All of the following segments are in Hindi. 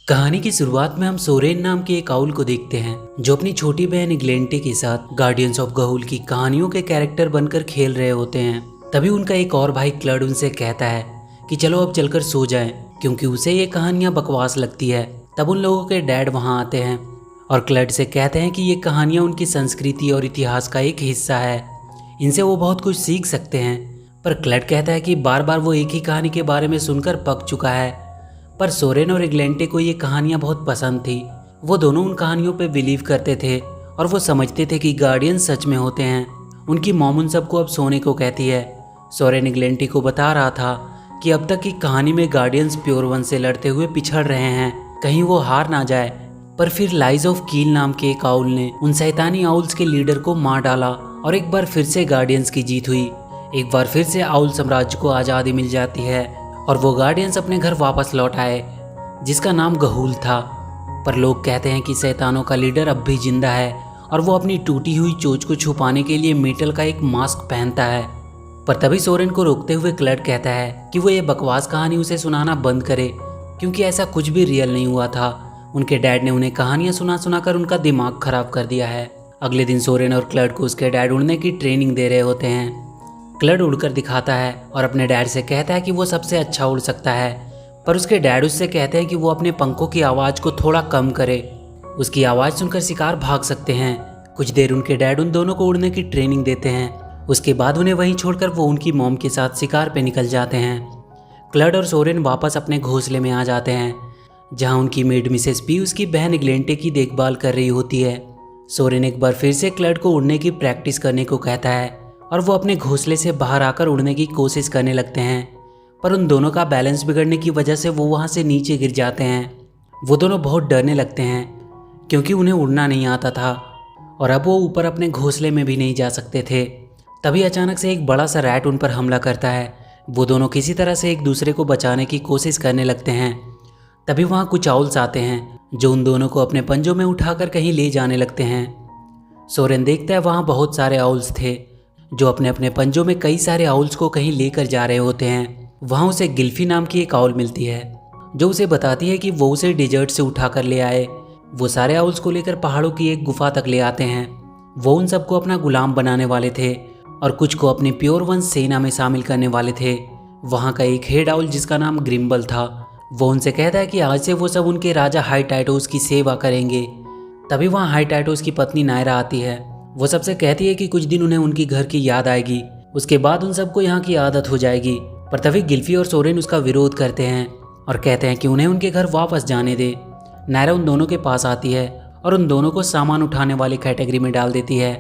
कहानी की शुरुआत में हम सोरेन नाम के एक आउल को देखते हैं जो अपनी छोटी बहन इग्लेंटे के साथ गार्डियंस ऑफ गहुल की कहानियों के कैरेक्टर बनकर खेल रहे होते हैं। तभी उनका एक और भाई क्लड उनसे कहता है कि चलो अब चलकर सो जाएं, क्योंकि उसे ये कहानियां बकवास लगती है। तब उन लोगों के डैड वहां आते हैं और क्लड से कहते हैं कि ये कहानियां उनकी संस्कृति और इतिहास का एक हिस्सा है, इनसे वो बहुत कुछ सीख सकते हैं। पर क्लड कहता है कि बार बार वो एक ही कहानी के बारे में सुनकर पक चुका है। पर सोरेन और इग्लेंटे को ये कहानियां बहुत पसंद थी। वो दोनों उन कहानियों पे बिलीव करते थे और वो समझते थे कि गार्डियन सच में होते हैं। उनकी मॉम उन सबको अब सोने को कहती है। सोरेन इग्लेंटे को बता रहा था कि अब तक की कहानी में गार्डियंस प्योर वन से लड़ते हुए पिछड़ रहे हैं, कहीं वो हार ना जाए। पर फिर लाइज ऑफ कील नाम के एक आउल ने उन शैतानी आउल्स के लीडर को मार डाला और एक बार फिर से गार्डियंस की जीत हुई। एक बार फिर से आउल साम्राज्य को आज़ादी मिल जाती है और वो गार्डियंस अपने घर वापस लौट आए, जिसका नाम गहूल था। पर लोग कहते हैं कि शैतानों का लीडर अब भी जिंदा है और वो अपनी टूटी हुई चोंच को छुपाने के लिए मेटल का एक मास्क पहनता है। पर तभी सोरेन को रोकते हुए क्लड कहता है कि वो ये बकवास कहानी उसे सुनाना बंद करे, क्योंकि ऐसा कुछ भी रियल नहीं हुआ था। उनके डैड ने उन्हें कहानियां सुना सुनाकर उनका दिमाग खराब कर दिया है। अगले दिन सोरेन और क्लड को उसके डैड उड़ने की ट्रेनिंग दे रहे होते हैं। क्लड उड़कर दिखाता है और अपने डैड से कहता है कि वो सबसे अच्छा उड़ सकता है। पर उसके डैड उससे कहते हैं कि वो अपने पंखों की आवाज़ को थोड़ा कम करे, उसकी आवाज़ सुनकर शिकार भाग सकते हैं। कुछ देर उनके डैड उन दोनों को उड़ने की ट्रेनिंग देते हैं। उसके बाद उन्हें वहीं छोड़कर वो उनकी मॉम के साथ शिकार पे निकल जाते हैं। क्लड और सोरेन वापस अपने घोंसले में आ जाते हैं, जहाँ उनकी मेड मिसेस पी उसकी बहन इग्लेंटे की देखभाल कर रही होती है। सोरेन एक बार फिर से क्लड को उड़ने की प्रैक्टिस करने को कहता है और वो अपने घोंसले से बाहर आकर उड़ने की कोशिश करने लगते हैं। पर उन दोनों का बैलेंस बिगड़ने की वजह से वो वहाँ से नीचे गिर जाते हैं। वो दोनों बहुत डरने लगते हैं, क्योंकि उन्हें उड़ना नहीं आता था और अब वो ऊपर अपने घोंसले में भी नहीं जा सकते थे। तभी अचानक से एक बड़ा सा रैट उन पर हमला करता है। वो दोनों किसी तरह से एक दूसरे को बचाने की कोशिश करने लगते हैं। तभी वहाँ कुछ आउल्स आते हैं जो उन दोनों को अपने पंजों में उठाकर कहीं ले जाने लगते हैं। सोरेन देखता है वहाँ बहुत सारे आउल्स थे जो अपने अपने पंजों में कई सारे आउल्स को कहीं लेकर जा रहे होते हैं। वहाँ उसे गिल्फी नाम की एक आउल मिलती है जो उसे बताती है कि वो उसे डिजर्ट से उठाकर ले आए। वो सारे आउल्स को लेकर पहाड़ों की एक गुफा तक ले आते हैं। वो उन सबको अपना गुलाम बनाने वाले थे और कुछ को अपनी प्योर वंश सेना में शामिल करने वाले थे। वहाँ का एक हेड आउल जिसका नाम ग्रिम्बल था, वो उनसे कहता है कि आज से वो सब उनके राजा हाईटाइटोस की सेवा करेंगे। तभी वहाँ हाईटाइटोस की पत्नी नायरा आती है। वो सबसे कहती है कि कुछ दिन उन्हें उनकी घर की याद आएगी, उसके बाद उन सबको यहाँ की आदत हो जाएगी। पर तभी गिल्फी और सोरेन उसका विरोध करते हैं और कहते हैं कि उन्हें उनके घर वापस जाने दे। नायरा उन दोनों के पास आती है और उन दोनों को सामान उठाने वाली कैटेगरी में डाल देती है।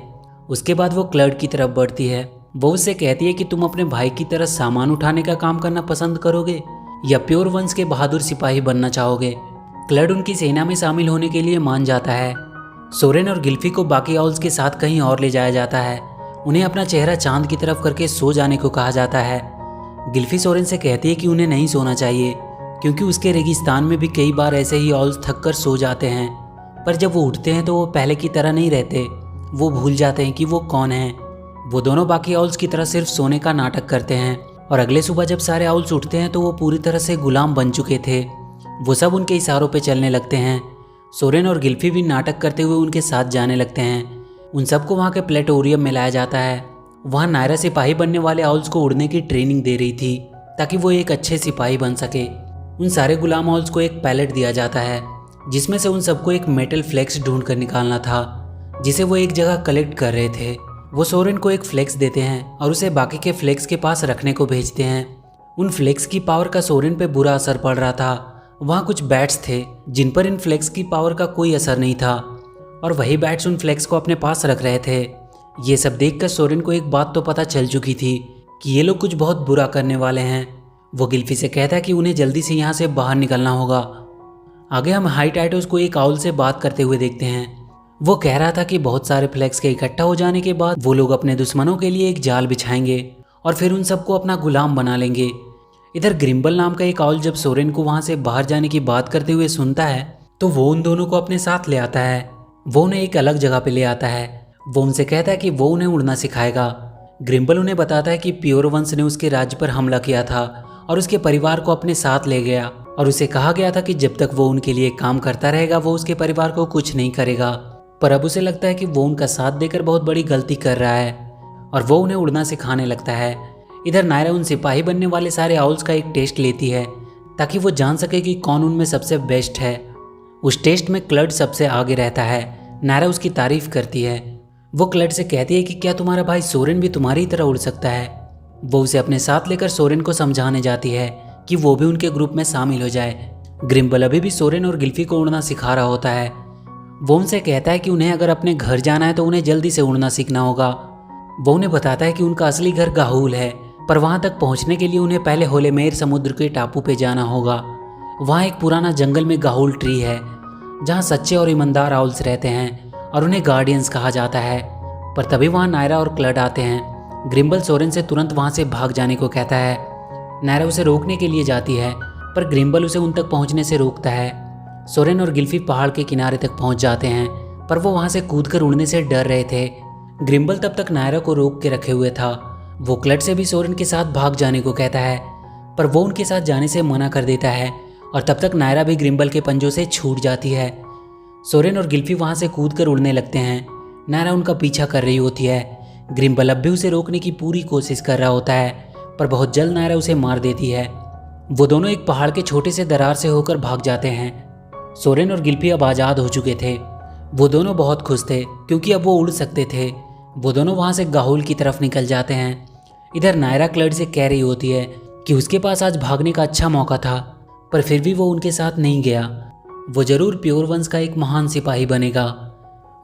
उसके बाद वो क्लड की तरफ बढ़ती है। वो उससे कहती है कि तुम अपने भाई की तरह सामान उठाने का काम करना पसंद करोगे या प्योर वंश के बहादुर सिपाही बनना चाहोगे। क्लड उनकी सेना में शामिल होने के लिए मान जाता है। सोरेन और गिल्फी को बाकी आउल्स के साथ कहीं और ले जाया जाता है। उन्हें अपना चेहरा चांद की तरफ करके सो जाने को कहा जाता है। गिल्फी सोरेन से कहती है कि उन्हें नहीं सोना चाहिए, क्योंकि उसके रेगिस्तान में भी कई बार ऐसे ही आउल्स थक कर सो जाते हैं। पर जब वो उठते हैं तो वो पहले की तरह नहीं रहते, वो भूल जाते हैं कि वो कौन है। वो दोनों बाकी आउल्स की तरह सिर्फ सोने का नाटक करते हैं और अगले सुबह जब सारे आउल्स उठते हैं तो वो पूरी तरह से गुलाम बन चुके थे। वो सब उनके इशारों पर चलने लगते हैं। सोरेन और गिल्फी भी नाटक करते हुए उनके साथ जाने लगते हैं। उन सबको वहाँ के प्लेटोरियम में लाया जाता है। वहाँ नायरा सिपाही बनने वाले आउल्स को उड़ने की ट्रेनिंग दे रही थी ताकि वो एक अच्छे सिपाही बन सके। उन सारे गुलाम आउल्स को एक पैलेट दिया जाता है, जिसमें से उन सबको एक मेटल फ्लेक्स ढूंढ कर निकालना था, जिसे वो एक जगह कलेक्ट कर रहे थे। वो सोरेन को एक फ्लेक्स देते हैं और उसे बाकी के फ्लेक्स के पास रखने को भेजते हैं। उन फ्लेक्स की पावर का सोरेन पे बुरा असर पड़ रहा था। वहाँ कुछ बैट्स थे जिन पर इन फ्लेक्स की पावर का कोई असर नहीं था और वही बैट्स उन फ्लेक्स को अपने पास रख रहे थे। ये सब देखकर सोरेन को एक बात तो पता चल चुकी थी कि ये लोग कुछ बहुत बुरा करने वाले हैं। वो गिल्फी से कहता है कि उन्हें जल्दी से यहाँ से बाहर निकलना होगा। आगे हम हाईटाइटोस को एक आउल से बात करते हुए देखते हैं। वो कह रहा था कि बहुत सारे फ्लेक्स के इकट्ठा हो जाने के बाद वो लोग अपने दुश्मनों के लिए एक जाल बिछाएंगे और फिर उन सबको अपना गुलाम बना लेंगे। इधर ग्रिम्बल नाम का एक आउल जब सोरेन को वहाँ से बाहर जाने की बात करते हुए सुनता है तो वो उन दोनों को अपने साथ ले आता है। वो उन्हें एक अलग जगह पे ले आता है। वो उनसे कहता है कि वो उन्हें उड़ना सिखाएगा। ग्रिम्बल उन्हें बताता है कि प्योर वंश ने उसके राज्य पर हमला किया था और उसके परिवार को अपने साथ ले गया और उसे कहा गया था कि जब तक वो उनके लिए काम करता रहेगा वो उसके परिवार को कुछ नहीं करेगा। पर अब उसे लगता है कि वो उनका साथ देकर बहुत बड़ी गलती कर रहा है और वो उन्हें उड़ना सिखाने लगता है। इधर नायरा उन सिपाही बनने वाले सारे आउल्स का एक टेस्ट लेती है ताकि वो जान सके कि कौन उनमें सबसे बेस्ट है। उस टेस्ट में क्लड सबसे आगे रहता है। नायरा उसकी तारीफ करती है। वो क्लड से कहती है कि क्या तुम्हारा भाई सोरेन भी तुम्हारी तरह उड़ सकता है। वो उसे अपने साथ लेकर सोरेन को समझाने जाती है कि वो भी उनके ग्रुप में शामिल हो जाए। ग्रिम्बल अभी भी सोरेन और गिल्फी को उड़ना सिखा रहा होता है। वो उनसे कहता है कि उन्हें अगर अपने घर जाना है तो उन्हें जल्दी से उड़ना सीखना होगा। वो उन्हें बताता है कि उनका असली घर गाहुल है, पर वहां तक पहुंचने के लिए उन्हें पहले होलेमेर समुद्र के टापू पे जाना होगा। वहाँ एक पुराना जंगल में गाहुल ट्री है जहाँ सच्चे और ईमानदार आउल्स रहते हैं और उन्हें गार्डियंस कहा जाता है। पर तभी वहाँ नायरा और क्लड आते हैं। ग्रिम्बल सोरेन से तुरंत वहाँ से भाग जाने को कहता है। नायरा उसे रोकने के लिए जाती है पर ग्रिम्बल उसे उन तक पहुँचने से रोकता है। सोरेन और गिल्फी पहाड़ के किनारे तक पहुँच जाते हैं पर वो वहाँ से कूदकर उड़ने से डर रहे थे। ग्रिम्बल तब तक नायरा को रोक के रखे हुए था। वो क्लड से भी सोरेन के साथ भाग जाने को कहता है पर वो उनके साथ जाने से मना कर देता है और तब तक नायरा भी ग्रिम्बल के पंजों से छूट जाती है। सोरेन और गिल्फी वहाँ से कूदकर उड़ने लगते हैं। नायरा उनका पीछा कर रही होती है। ग्रिम्बल अब भी उसे रोकने की पूरी कोशिश कर रहा होता है पर बहुत जल्द नायरा उसे मार देती है। वो दोनों एक पहाड़ के छोटे से दरार से होकर भाग जाते हैं। सोरेन और गिल्फी अब आज़ाद हो चुके थे। वो दोनों बहुत खुश थे क्योंकि अब वो उड़ सकते थे। वो दोनों वहाँ से गाहुल की तरफ निकल जाते हैं। इधर नायरा क्लड से कह रही होती है कि उसके पास आज भागने का अच्छा मौका था पर फिर भी वो उनके साथ नहीं गया। वो जरूर प्योर वंश का एक महान सिपाही बनेगा।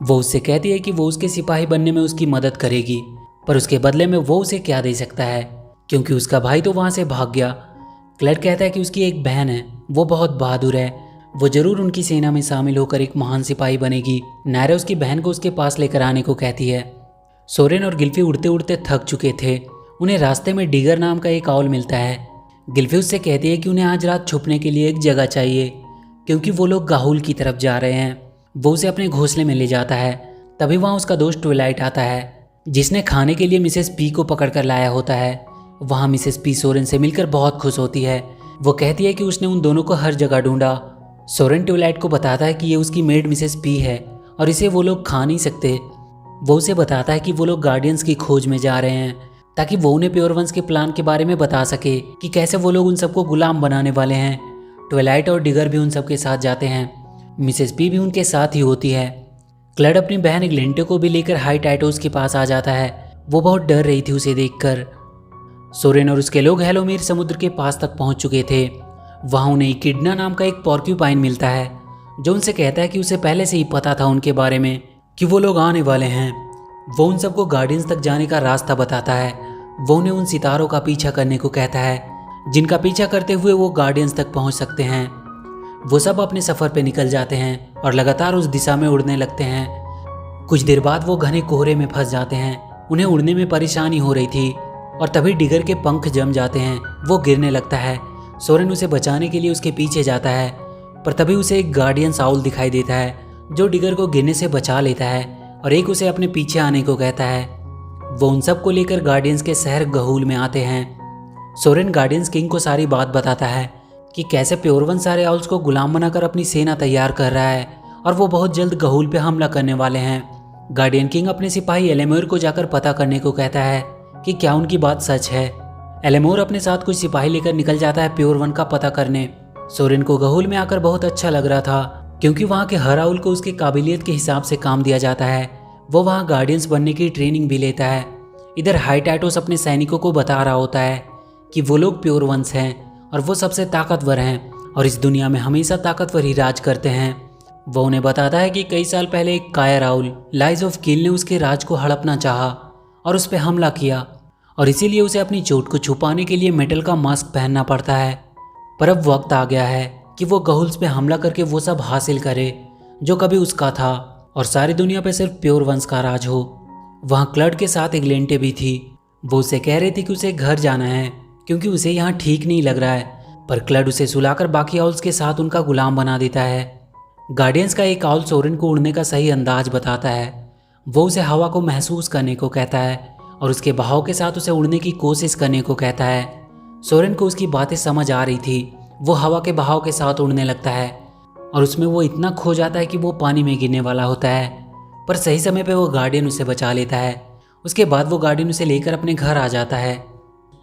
वो उससे कहती है कि वो उसके सिपाही बनने में उसकी मदद करेगी पर उसके बदले में वो उसे क्या दे सकता है क्योंकि उसका भाई तो वहाँ से भाग गया। क्लड कहता है कि उसकी एक बहन है, वो बहुत बहादुर है, वो जरूर उनकी सेना में शामिल होकर एक महान सिपाही बनेगी। नायरा उसकी बहन को उसके पास लेकर आने को कहती है। सोरेन और गिल्फी उड़ते उड़ते थक चुके थे। उन्हें रास्ते में डिगर नाम का एक आउल मिलता है। गिल्फी उससे कहती है कि उन्हें आज रात छुपने के लिए एक जगह चाहिए क्योंकि वो लोग गाहुल की तरफ जा रहे हैं। वो उसे अपने घोंसले में ले जाता है। तभी वहाँ उसका दोस्त ट्विलाइट आता है जिसने खाने के लिए मिसेस पी को पकड़ कर लाया होता है। वहाँ मिसेस पी सोरेन से मिलकर बहुत खुश होती है। वो कहती है कि उसने उन दोनों को हर जगह ढूंढा। सोरेन ट्विलाइट को बताता है कि ये उसकी मेड मिसेस पी है और इसे वो लोग खा नहीं सकते। वो उसे बताता है कि वो लोग गार्डियंस की खोज में जा रहे हैं ताकि वो उन्हें प्योर वंश के प्लान के बारे में बता सके कि कैसे वो लोग उन सबको गुलाम बनाने वाले हैं। ट्विलाइट और डिगर भी उन सबके साथ जाते हैं। मिसेस पी भी उनके साथ ही होती है। क्लड अपनी बहन ग्लिंटे को भी लेकर हाई टाइटोस के पास आ जाता है। वो बहुत डर रही थी उसे देखकर। सोरेन और उसके लोग हेलोमीर समुद्र के पास तक पहुंच चुके थे। वहां उन्हें इकिडना नाम का एक पॉर्क्यूपाइन मिलता है जो उनसे कहता है कि उसे पहले से ही पता था उनके बारे में कि वो लोग आने वाले हैं। वो उन सबको गार्डियंस तक जाने का रास्ता बताता है। वो उन्हें उन सितारों का पीछा करने को कहता है जिनका पीछा करते हुए वो गार्डियंस तक पहुंच सकते हैं। वो सब अपने सफ़र पे निकल जाते हैं और लगातार उस दिशा में उड़ने लगते हैं। कुछ देर बाद वो घने कोहरे में फंस जाते हैं। उन्हें उड़ने में परेशानी हो रही थी और तभी डिगर के पंख जम जाते हैं। वो गिरने लगता है। सोरेन उसे बचाने के लिए उसके पीछे जाता है पर तभी उसे एक गार्डियंस आउल दिखाई देता है जो डिगर को गिरने से बचा लेता है और एक उसे अपने पीछे आने को कहता है। वो उन सब को लेकर गार्डियंस के शहर गहूल में आते हैं। सोरेन गार्डियंस किंग को सारी बात बताता है कि कैसे प्योरवन सारे आउल्स को गुलाम बनाकर अपनी सेना तैयार कर रहा है और वो बहुत जल्द गहूल पे हमला करने वाले हैं। गार्डियन किंग अपने सिपाही एलेमोर को जाकर पता करने को कहता है कि क्या उनकी बात सच है। एलेमोर अपने साथ कुछ सिपाही लेकर निकल जाता है प्योर वन का पता करने। सोरेन को गहूल में आकर बहुत अच्छा लग रहा था क्योंकि वहाँ के हर आउल को उसकी काबिलियत के हिसाब से काम दिया जाता है। वो वहाँ गार्डियंस बनने की ट्रेनिंग भी लेता है। इधर हाई टाइटोस अपने सैनिकों को बता रहा होता है कि वो लोग प्योर वंस हैं और वो सबसे ताकतवर हैं और इस दुनिया में हमेशा ताकतवर ही राज करते हैं। वो उन्हें बताता है कि कई साल पहले एक कायर आउल लाइज ऑफ किल ने उसके राज को हड़पना चाहा और उस पर हमला किया और इसीलिए उसे अपनी चोट को छुपाने के लिए मेटल का मास्क पहनना पड़ता है। पर अब वक्त आ गया है कि वो गहुल्स पे हमला करके वो सब हासिल करे जो कभी उसका था और सारी दुनिया पे सिर्फ प्योर वंश का राज हो। वहाँ क्लड के साथ एक लेंटे भी थी। वो उसे कह रही थी कि उसे घर जाना है क्योंकि उसे यहाँ ठीक नहीं लग रहा है, पर क्लड उसे सुलाकर बाकी आउल्स के साथ उनका गुलाम बना देता है। गार्डियंस का एक आउल सोरेन को उड़ने का सही अंदाज बताता है। वो उसे हवा को महसूस करने को कहता है और उसके बहाव के साथ उसे उड़ने की कोशिश करने को कहता है। सोरेन को उसकी बातें समझ आ रही थी वो हवा के बहाव के साथ उड़ने लगता है और उसमें वो इतना खो जाता है कि वो पानी में गिरने वाला होता है। पर सही समय पे वो गार्डियन उसे बचा लेता है। उसके बाद वो गार्डियन उसे लेकर अपने घर आ जाता है।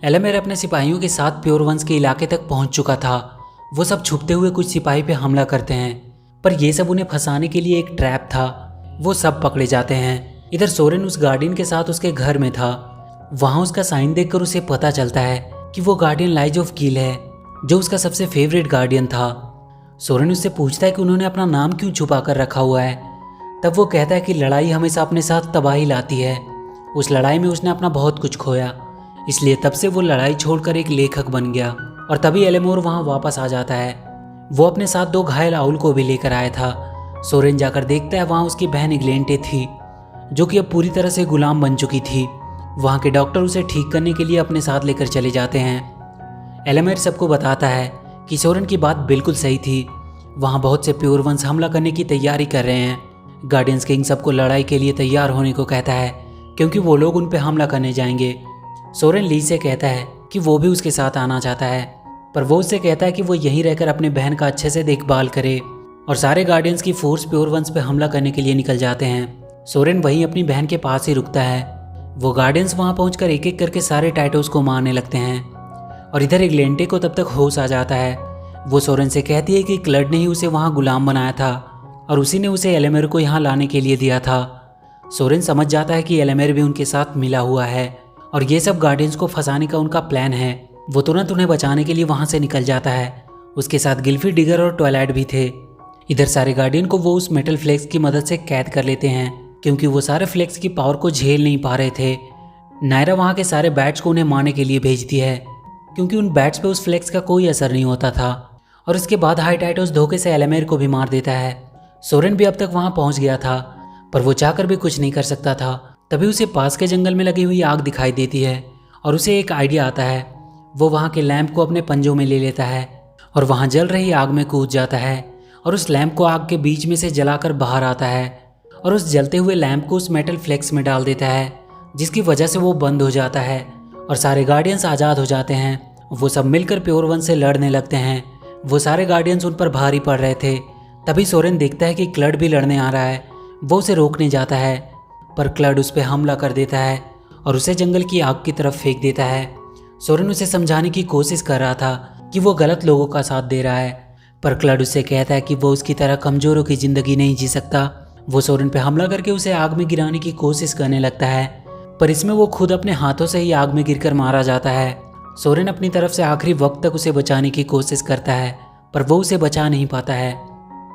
एलेमेर अपने सिपाहियों के साथ प्योर वंस के इलाके तक पहुंच चुका था। वो सब छुपते हुए कुछ सिपाही पे हमला करते हैं, पर ये सब उन्हें फंसाने के लिए एक ट्रैप था। वो सब पकड़े जाते हैं। इधर सोरेन उस गार्डियन के साथ उसके घर में था। वहाँ उसका साइन देखकर उसे पता चलता है कि वो गार्डियन लाइज ऑफ कील है, जो उसका सबसे फेवरेट गार्डियन था। सोरेन उससे पूछता है कि उन्होंने अपना नाम क्यों छुपा कर रखा हुआ है। तब वो कहता है कि लड़ाई हमेशा अपने साथ तबाही लाती है। उस लड़ाई में उसने अपना बहुत कुछ खोया, इसलिए तब से वो लड़ाई छोड़कर एक लेखक बन गया। और तभी एलेमोर वहाँ वापस आ जाता है। वो अपने साथ 2 घायल आउल को भी लेकर आया था। सोरेन जाकर देखता है वहाँ उसकी बहन इग्लेंटे थी, जो कि अब पूरी तरह से गुलाम बन चुकी थी। वहाँ के डॉक्टर उसे ठीक करने के लिए अपने साथ लेकर चले जाते हैं। एलेमेर सबको बताता है कि सोरेन की बात बिल्कुल सही थी। वहाँ बहुत से प्योर वंस हमला करने की तैयारी कर रहे हैं। गार्डियंस किंग सबको लड़ाई के लिए तैयार होने को कहता है, क्योंकि वो लोग उन पर हमला करने जाएंगे। सोरेन ली से कहता है कि वो भी उसके साथ आना चाहता है, पर वो उससे कहता है कि वो यहीं रहकर अपने बहन का अच्छे से देखभाल करे। और सारे गार्डियंस की फोर्स प्योर वंस पे हमला करने के लिए निकल जाते हैं। सोरेन वहीं अपनी बहन के पास ही रुकता है। वो गार्डियंस वहाँ पहुंचकर एक एक करके सारे टाइटोस को मारने लगते हैं। और इधर इग्लेंटे को तब तक होश आ जाता है। वो सोरेन से कहती है कि क्लड ने ही उसे वहाँ गुलाम बनाया था और उसी ने उसे एलेमेर को यहाँ लाने के लिए दिया था। सोरेन समझ जाता है कि एलेमेर भी उनके साथ मिला हुआ है और ये सब गार्डियंस को फंसाने का उनका प्लान है। वो तुरंत उन्हें बचाने के लिए वहाँ से निकल जाता है। उसके साथ गिल्फी, डिगर और ट्वाइलाइट भी थे। इधर सारे गार्डियन को वो उस मेटल फ्लेक्स की मदद से कैद कर लेते हैं, क्योंकि वो सारे फ्लेक्स की पावर को झेल नहीं पा रहे थे। नायरा वहाँ के सारे बैट्स को उन्हें मारने के लिए भेजती है, क्योंकि उन बैट्स पे उस फ्लेक्स का कोई असर नहीं होता था। और इसके बाद हाई टाइटोस धोखे से एलेमेर को भी मार देता है। सोरेन भी अब तक वहाँ पहुँच गया था, पर वो चाहकर भी कुछ नहीं कर सकता था। तभी उसे पास के जंगल में लगी हुई आग दिखाई देती है और उसे एक आइडिया आता है। वो वहाँ के लैंप को अपने पंजों में ले लेता है और वहाँ जल रही आग में कूद जाता है और उस लैंप को आग के बीच में से जलाकर बाहर आता है और उस जलते हुए लैंप को उस मेटल फ्लेक्स में डाल देता है, जिसकी वजह से वो बंद हो जाता है और सारे गार्डियंस आज़ाद हो जाते हैं। वो सब मिलकर प्योर वन से लड़ने लगते हैं। वो सारे गार्डियंस उन पर भारी पड़ रहे थे। तभी सोरेन देखता है कि क्लड भी लड़ने आ रहा है। वो उसे रोकने जाता है, पर क्लड उस पर हमला कर देता है और उसे जंगल की आग की तरफ फेंक देता है। सोरेन उसे समझाने की कोशिश कर रहा था कि वो गलत लोगों का साथ दे रहा है, पर क्लड उससे कहता है कि वो उसकी तरह कमजोरों की जिंदगी नहीं जी सकता। वो सोरेन पे हमला करके उसे आग में गिराने की कोशिश करने लगता है, पर इसमें वो खुद अपने हाथों से ही आग में गिरकर मारा जाता है। सोरेन अपनी तरफ से आखिरी वक्त तक उसे बचाने की कोशिश करता है, पर वो उसे बचा नहीं पाता है।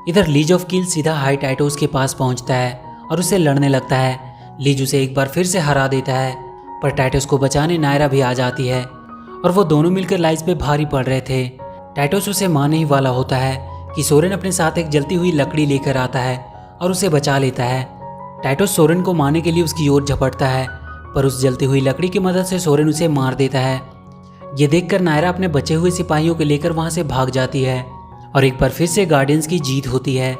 इधर लीज ऑफ कील सीधा हाई टाइटोस के पास पहुंचता है और उससे लड़ने लगता है। लीज उसे एक बार फिर से हरा देता है, पर टाइटोस को बचाने नायरा भी आ जाती है और वो दोनों मिलकर लाइज पे भारी पड़ रहे थे। टाइटोस उसे मारने ही वाला होता है कि सोरेन अपने साथ एक जलती हुई लकड़ी लेकर आता है और उसे बचा लेता है। टाइटोस सोरेन को मारने के लिए उसकी ओर झपटता है, पर उस जलती हुई लकड़ी की मदद से सोरेन उसे मार देता है। ये देखकर नायरा अपने बचे हुए सिपाहियों को लेकर वहां से भाग जाती है और एक बार फिर से गार्डियंस की जीत होती है।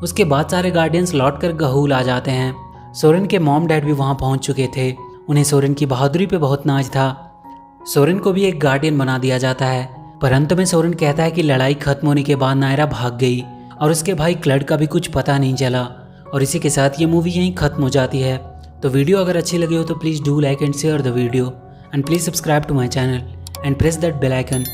उसके बाद सारे गार्डियंस लौटकर गहूल आ जाते हैं। सोरेन के मॉम डैड भी वहां पहुंच चुके थे। उन्हें सोरेन की बहादुरी पे बहुत नाज था। सोरेन को भी एक गार्डियन बना दिया जाता है, पर अंत में सोरेन कहता है कि लड़ाई खत्म होने के बाद नायरा भाग गई और उसके भाई क्लड का भी कुछ पता नहीं चला। और इसी के साथ ये मूवी यहीं खत्म हो जाती है। तो वीडियो अगर अच्छी लगी हो तो please do like and share the video and please subscribe to my channel and press that bell icon